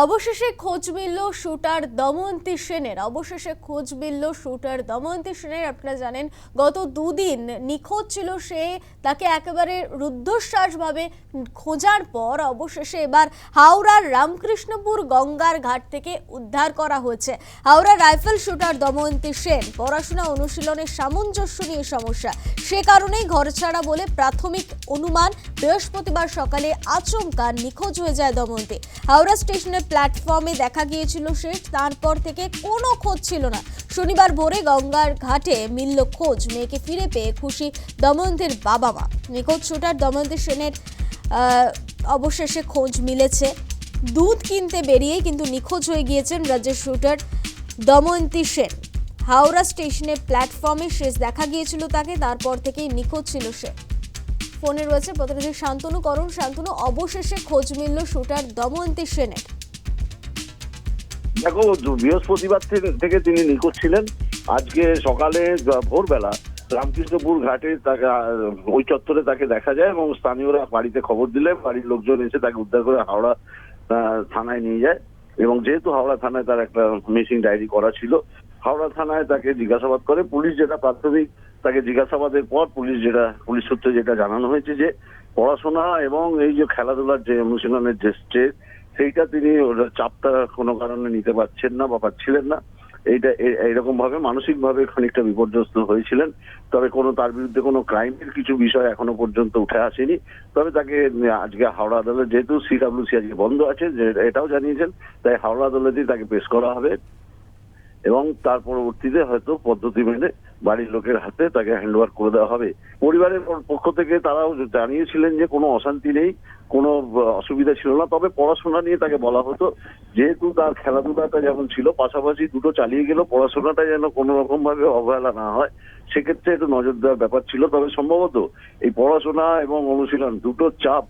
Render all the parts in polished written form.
অবশেষে খোঁজ মিলল শুটার দময়ন্তী সেনের। আপনারা জানেন গত দুদিন নিখোঁজ ছিল সে। তাকে একেবারে রুদ্ধশ্বাসভাবে খোঁজার পর অবশেষে এবার হাওড়ার রামকৃষ্ণপুর গঙ্গার ঘাট থেকে উদ্ধার করা হয়েছে। হাওড়ার রাইফেল শুটার দময়ন্তী সেন পড়াশোনা অনুশীলনের সামঞ্জস্য নিয়ে সমস্যা, সে কারণেই ঘর ছাড়া বলে প্রাথমিক অনুমান। বৃহস্পতিবার সকালে আচমকা নিখোঁজ হয়ে যায় দময়ন্তী। হাওড়া স্টেশনের প্ল্যাটফর্মে দেখা গিয়েছিল সে, তারপর থেকে কোনো খোঁজ ছিল না। শনিবার ভোরে গঙ্গার ঘাটে মিলল খোঁজ। মেয়েকে ফিরে পেয়ে খুশি দময়ন্তীর বাবা মা। নিখোঁজ শুটার দময়ন্তী সেনের অবশেষে খোঁজ মিলেছে। দুধ কিনতে বেরিয়েই কিন্তু নিখোঁজ হয়ে গিয়েছেন রাজ্যের শুটার দময়ন্তী সেন। হাওড়া স্টেশনের প্ল্যাটফর্মে শেষ দেখা গিয়েছিল তাকে, তারপর থেকেই নিখোঁজ ছিল সে। ফোনে রয়েছে প্রতিনিধি শান্তনু করণ। শান্তনু, অবশেষে খোঁজ মিলল শুটার দময়ন্তী সেনের। দেখো, বৃহস্পতিবার থেকে তিনি নিখোঁজ ছিলেন। আজকে সকালে ভোরবেলা রামকৃষ্ণপুর ঘাটে তাকে ওই চত্বরে তাকে দেখা যায় এবং স্থানীয়রা বাড়িতে খবর দিলে বাড়ির লোকজন এসে তাকে উদ্ধার করে হাওড়া থানায় নিয়ে যায়। এবং যেহেতু হাওড়া থানায় তার একটা মিসিং ডায়েরি করা ছিল, হাওড়া থানায় তাকে জিজ্ঞাসাবাদ করে পুলিশ। যেটা প্রাথমিক তাকে জিজ্ঞাসাবাদের পর পুলিশ সূত্রে যেটা জানানো হয়েছে যে পড়াশোনা এবং এই যে খেলাধুলার যে অনুশীলনের যে স্ট্রেস, সেইটা তিনি চাপটা কোনো কারণে নিতে পারছেন না বা পারছিলেন না। এইরকম ভাবে মানসিক ভাবে খানিকটা বিপর্যস্ত হয়েছিলেন। তবে তার বিরুদ্ধে কোনো ক্রাইমের কিছু বিষয় এখনো পর্যন্ত উঠে আসেনি। তবে তাকে আজকে হাওড়া আদালত, যেহেতু সিডব্লিউসি আজকে বন্ধ আছে, যে এটাও জানিয়েছেন, তাই হাওড়া আদালতেই তাকে পেশ করা হবে এবং তার পরবর্তীতে হয়তো পদ্ধতি মেনে বাড়ির লোকের হাতে তাকে হ্যান্ডওভার করে দেওয়া হবে। পরিবারের পক্ষ থেকে তারাও জানিয়েছিলেন যে কোনো অশান্তি নেই, কোনো অসুবিধা ছিল না। তবে পড়াশোনা নিয়ে তাকে বলা হতো, যেহেতু তার খেলাধুলাটা যেমন ছিল পাশাপাশি দুটো চালিয়ে গেল, পড়াশোনাটা যেন কোনো রকম ভাবে অবহেলা না হয়, সেক্ষেত্রে একটু নজর দেওয়ার ব্যাপার ছিল। তবে সম্ভবত এই পড়াশোনা এবং অনুশীলন দুটো চাপ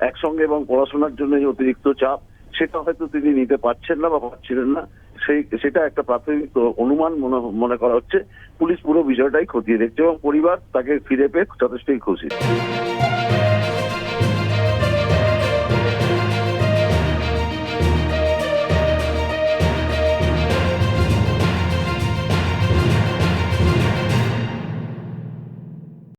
একসঙ্গে, এবং পড়াশোনার জন্য যে অতিরিক্ত চাপ, সেটা হয়তো তিনি নিতে পারছেন না বা পারছিলেন না। সেটা একটা প্রাথমিক অনুমান মনে করা হচ্ছে। পুলিশ পুরো বিষয়টাই খতিয়ে দেখছে এবং পরিবার তাকে ফিরে পেয়ে যথেষ্টই খুশি।